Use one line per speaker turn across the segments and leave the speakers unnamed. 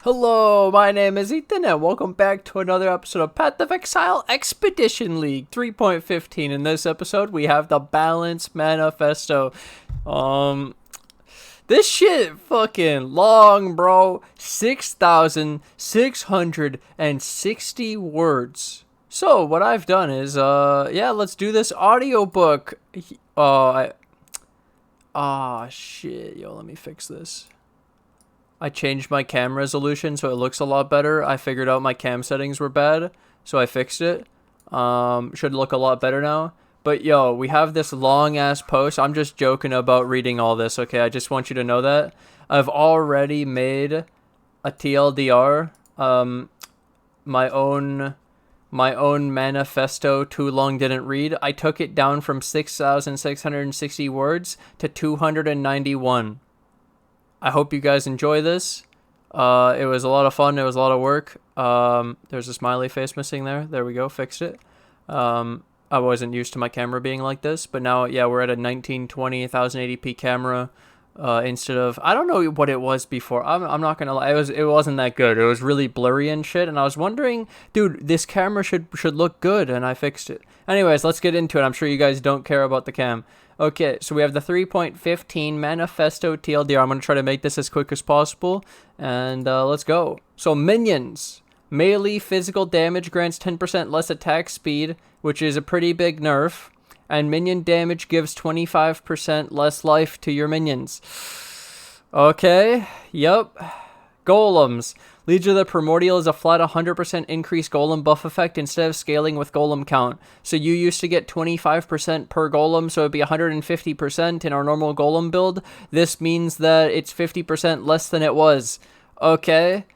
Hello, my name is Ethan, and welcome back to another episode of Path of Exile Expedition League 3.15. In this episode, we have the Balance Manifesto. This shit fucking long, bro. 6,660 words. So, what I've done is, let's do this audiobook. Shit. Yo, let me fix this. I changed my cam resolution so it looks a lot better. I figured out my cam settings were bad, so I fixed it. Should look a lot better now. But yo, we have this long ass post. I'm just joking about reading all this, okay? I just want you to know that. I've already made a TLDR, my own manifesto, too long didn't read. I took it down from 6,660 words to 291. I hope you guys enjoy this. It was a lot of fun. It was a lot of work. There's a smiley face missing there. There we go. Fixed it. I wasn't used to my camera being like this, but now, yeah, we're at a 1920 1080p camera instead of, I don't know what it was before. I'm not gonna lie. It wasn't that good. It was really blurry and shit. And I was wondering, dude, this camera should look good, and I fixed it. Anyways, let's get into it. I'm sure you guys don't care about the cam. Okay, so we have the 3.15 Manifesto TLDR. I'm going to try to make this as quick as possible, and let's go. So, minions. Melee physical damage grants 10% less attack speed, which is a pretty big nerf, and minion damage gives 25% less life to your minions. Okay, yep. Golems. Legion of the Primordial is a flat 100% increased golem buff effect instead of scaling with golem count. So you used to get 25% per golem, so it'd be 150% in our normal golem build. This means that it's 50% less than it was. Okay.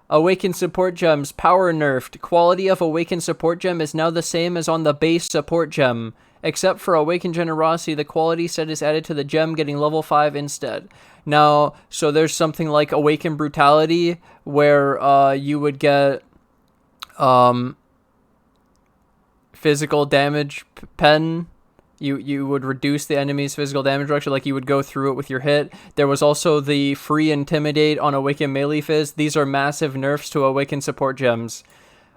Awakened Support Gems. Power nerfed. Quality of Awakened Support Gem is now the same as on the base Support Gem. Except for Awakened Generosity, the quality set is added to the gem, getting level 5 instead. Now, so there's something like Awakened Brutality, where you would get physical damage pen. You would reduce the enemy's physical damage reduction, like you would go through it with your hit. There was also the free Intimidate on Awakened Melee Phys. These are massive nerfs to Awakened Support Gems.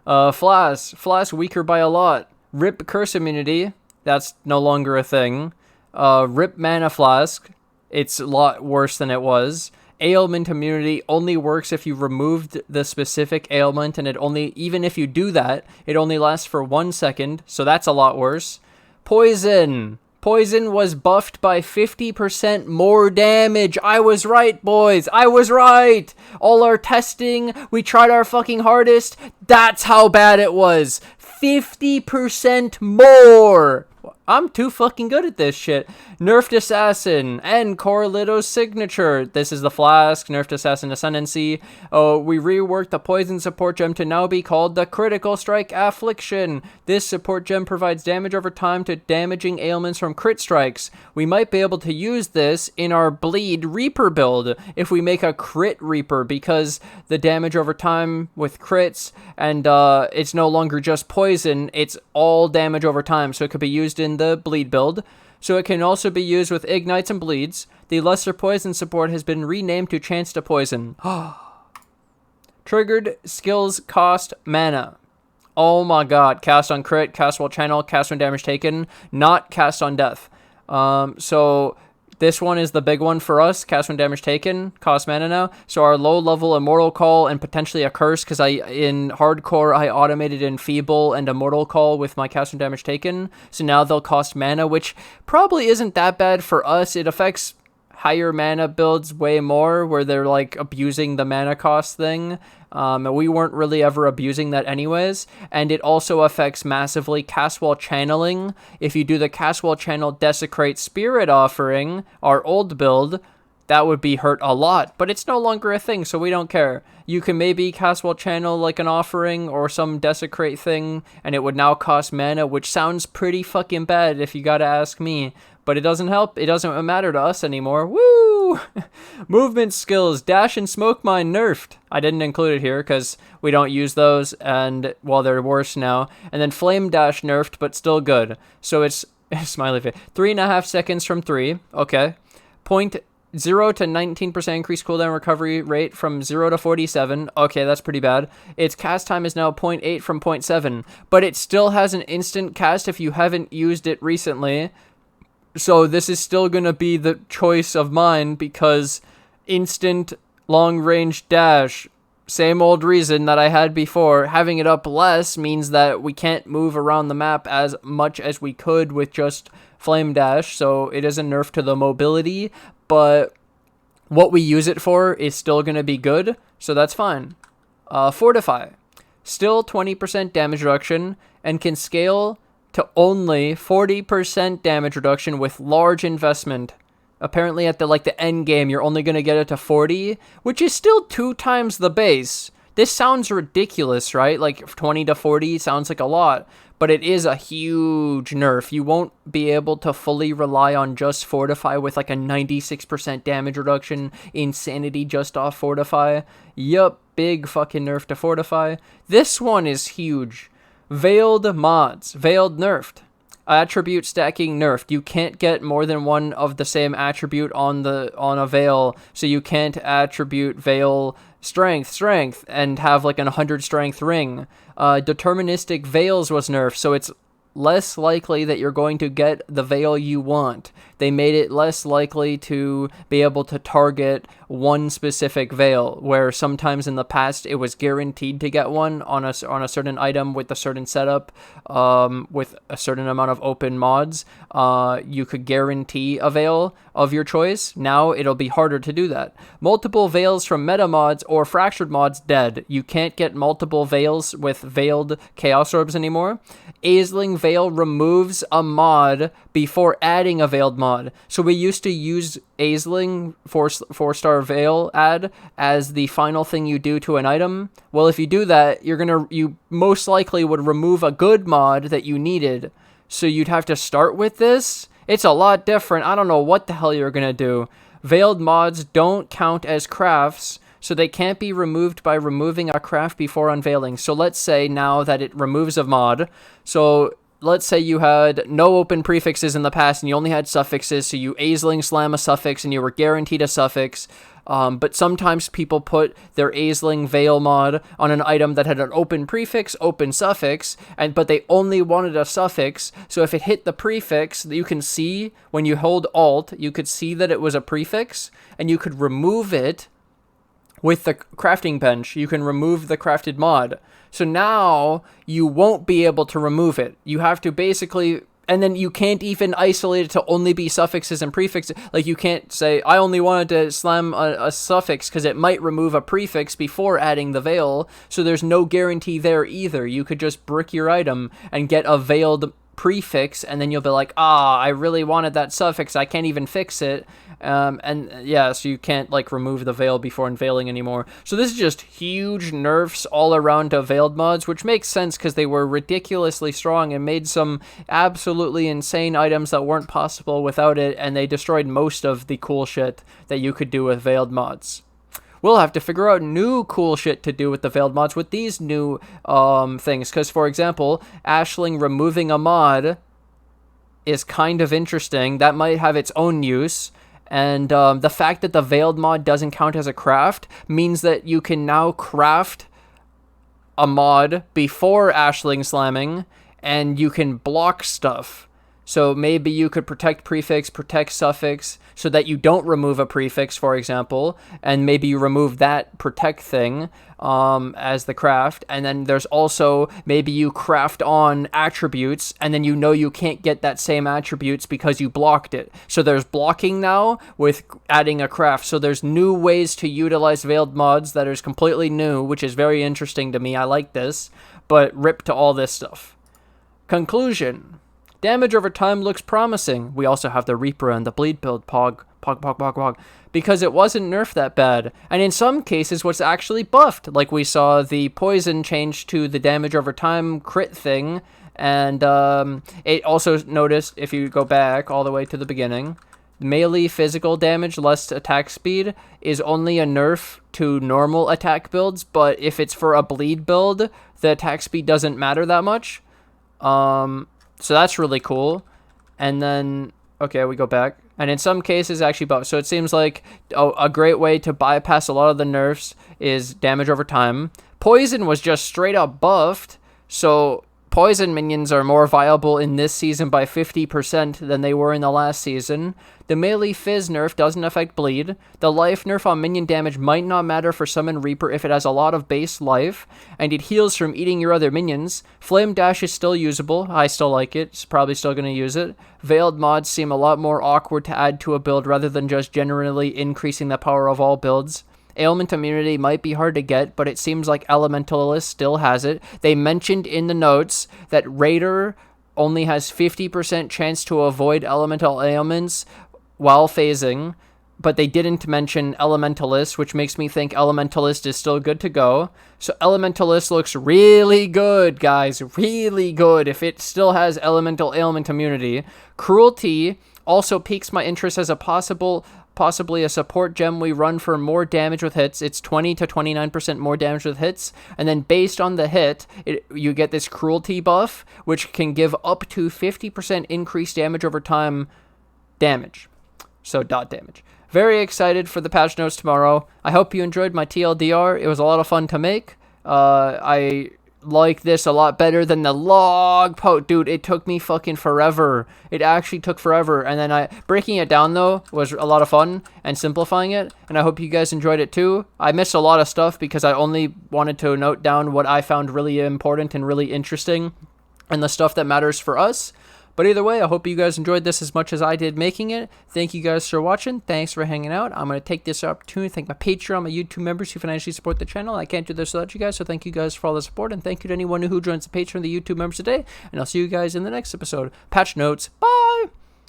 Flask weaker by a lot. Rip Curse Immunity. That's no longer a thing. Rip Mana Flask. It's a lot worse than it was. Ailment immunity only works if you removed the specific ailment, and even if you do that, it only lasts for 1 second, so that's a lot worse. Poison. Poison was buffed by 50% more damage. I was right, boys. I was right. All our testing, we tried our fucking hardest. That's how bad it was. 50% more. I'm too fucking good at this shit. Nerfed Assassin and Corlito's Signature. This is the Flask, Nerfed Assassin Ascendancy. We reworked the Poison Support Gem to now be called the Critical Strike Affliction. This support gem provides damage over time to damaging ailments from crit strikes. We might be able to use this in our Bleed Reaper build if we make a Crit Reaper, because the damage over time with crits, and it's no longer just poison, it's all damage over time, so it could be used in the Bleed build. So it can also be used with Ignites and Bleeds. The Lesser Poison support has been renamed to Chance to Poison. Triggered skills cost mana. Oh my god. Cast on crit, cast while channel, cast when damage taken, not cast on death. So this one is the big one for us. Cast when damage taken, cost mana now. So our low level Immortal Call and potentially a curse, because in hardcore I automated Enfeeble and Immortal Call with my cast when damage taken. So now they'll cost mana, which probably isn't that bad for us. It affects higher mana builds way more, where they're like abusing the mana cost thing. And we weren't really ever abusing that anyways. And it also affects massively cast while channeling. If you do the cast while channel Desecrate Spirit Offering, our old build, that would be hurt a lot, but it's no longer a thing, so we don't care. You can maybe cast while channel like an offering or some desecrate thing, and it would now cost mana, which sounds pretty fucking bad if you gotta ask me. But it doesn't help. It doesn't matter to us anymore. Woo! Movement skills. Dash and Smoke Mine nerfed. I didn't include it here because we don't use those, and, well, they're worse now. And then Flame Dash nerfed, but still good. So it's, smiley face, 3.5 seconds from 3. Okay. Point 0 to 19% increased cooldown recovery rate from 0 to 47. Okay, that's pretty bad. Its cast time is now 0.8 from 0.7, but it still has an instant cast if you haven't used it recently. So this is still going to be the choice of mine because instant long-range dash, same old reason that I had before. Having it up less means that we can't move around the map as much as we could with just flame dash, so it is a nerf to the mobility, but what we use it for is still going to be good, so that's fine. Fortify. Still 20% damage reduction, and can scale to only 40% damage reduction with large investment. Apparently at the end game, you're only going to get it to 40, which is still 2 times the base. This sounds ridiculous, right? Like 20 to 40 sounds like a lot, but it is a huge nerf. You won't be able to fully rely on just Fortify with like a 96% damage reduction, insanity just off Fortify. Yup, big fucking nerf to Fortify. This one is huge. Veiled mods. Veiled nerfed. Attribute stacking nerfed. You can't get more than one of the same attribute on a veil, so you can't attribute veil strength and have like an 100 strength ring. Deterministic veils was nerfed, so it's less likely that you're going to get the veil you want. They made it less likely to be able to target one specific veil, where sometimes in the past it was guaranteed to get one on a certain item with a certain setup, with a certain amount of open mods. You could guarantee a veil of your choice. Now it'll be harder to do that. Multiple veils from meta mods or fractured mods dead. You can't get multiple veils with veiled chaos orbs anymore. Aisling veil removes a mod before adding a veiled mod. So we used to use Aisling 4-star veil add as the final thing you do to an item. Well, if you do that, you most likely would remove a good mod that you needed. So you'd have to start with this. It's a lot different. I don't know what the hell you're gonna do. Veiled mods don't count as crafts, so they can't be removed by removing a craft before unveiling. So let's say now that it removes a mod, so let's say you had no open prefixes in the past and you only had suffixes, so you Aisling slam a suffix and you were guaranteed a suffix, but sometimes people put their Aisling veil mod on an item that had an open prefix, open suffix, but they only wanted a suffix, so if it hit the prefix, you can see, when you hold Alt, you could see that it was a prefix, and you could remove it with the crafting bench. You can remove the crafted mod. So now you won't be able to remove it. You have to basically, and then you can't even isolate it to only be suffixes and prefixes. Like you can't say, I only wanted to slam a suffix because it might remove a prefix before adding the veil. So there's no guarantee there either. You could just brick your item and get a veiled prefix, and then you'll be like, I really wanted that suffix, I can't even fix it. And yeah, so you can't like remove the veil before unveiling anymore. So this is just huge nerfs all around to veiled mods, which makes sense because they were ridiculously strong and made some absolutely insane items that weren't possible without it, and they destroyed most of the cool shit that you could do with veiled mods. We'll have to figure out new cool shit to do with the veiled mods with these new things, because for example, Ashling removing a mod is kind of interesting. That might have its own use. And the fact that the veiled mod doesn't count as a craft means that you can now craft a mod before Ashling slamming, and you can block stuff. So maybe you could protect prefix, protect suffix, so that you don't remove a prefix, for example, and maybe you remove that protect thing as the craft. And then there's also maybe you craft on attributes, and then you know you can't get that same attributes because you blocked it. So there's blocking now with adding a craft. So there's new ways to utilize veiled mods that is completely new, which is very interesting to me. I like this, but rip to all this stuff. Conclusion. Damage over time looks promising. We also have the Reaper and the Bleed build, pog, because it wasn't nerfed that bad. And in some cases, what's actually buffed. Like we saw the poison change to the damage over time crit thing. And it also noticed, if you go back all the way to the beginning, melee physical damage, less attack speed, is only a nerf to normal attack builds. But if it's for a Bleed build, the attack speed doesn't matter that much. So that's really cool. And then, okay, we go back. And in some cases, actually both. So it seems like a great way to bypass a lot of the nerfs is damage over time. Poison was just straight up buffed, so poison minions are more viable in this season by 50% than they were in the last season. The melee phys nerf doesn't affect bleed. The life nerf on minion damage might not matter for Summon Reaper if it has a lot of base life, and it heals from eating your other minions. Flame Dash is still usable. I still like it. It's probably still going to use it. Veiled mods seem a lot more awkward to add to a build rather than just generally increasing the power of all builds. Ailment immunity might be hard to get, but it seems like Elementalist still has it. They mentioned in the notes that Raider only has 50% chance to avoid elemental ailments while phasing, but they didn't mention Elementalist, which makes me think Elementalist is still good to go. So Elementalist looks really good, guys. Really good if it still has elemental ailment immunity. Cruelty also piques my interest as a possibly a support gem we run for more damage with hits. It's 20 to 29% more damage with hits, and then based on the hit, you get this cruelty buff, which can give up to 50% increased damage over time damage. So dot damage. Very excited for the patch notes tomorrow. I hope you enjoyed my TLDR. It was a lot of fun to make. I like this a lot better than the log post. Dude, it took me fucking forever. It actually took forever. And then breaking it down, though, was a lot of fun and simplifying it. And I hope you guys enjoyed it, too. I missed a lot of stuff because I only wanted to note down what I found really important and really interesting and the stuff that matters for us. But either way, I hope you guys enjoyed this as much as I did making it. Thank you guys for watching. Thanks for hanging out. I'm going to take this opportunity to thank my Patreon, my YouTube members who financially support the channel. I can't do this without you guys, so thank you guys for all the support. And thank you to anyone who joins the Patreon, the YouTube members today. And I'll see you guys in the next episode. Patch notes. Bye!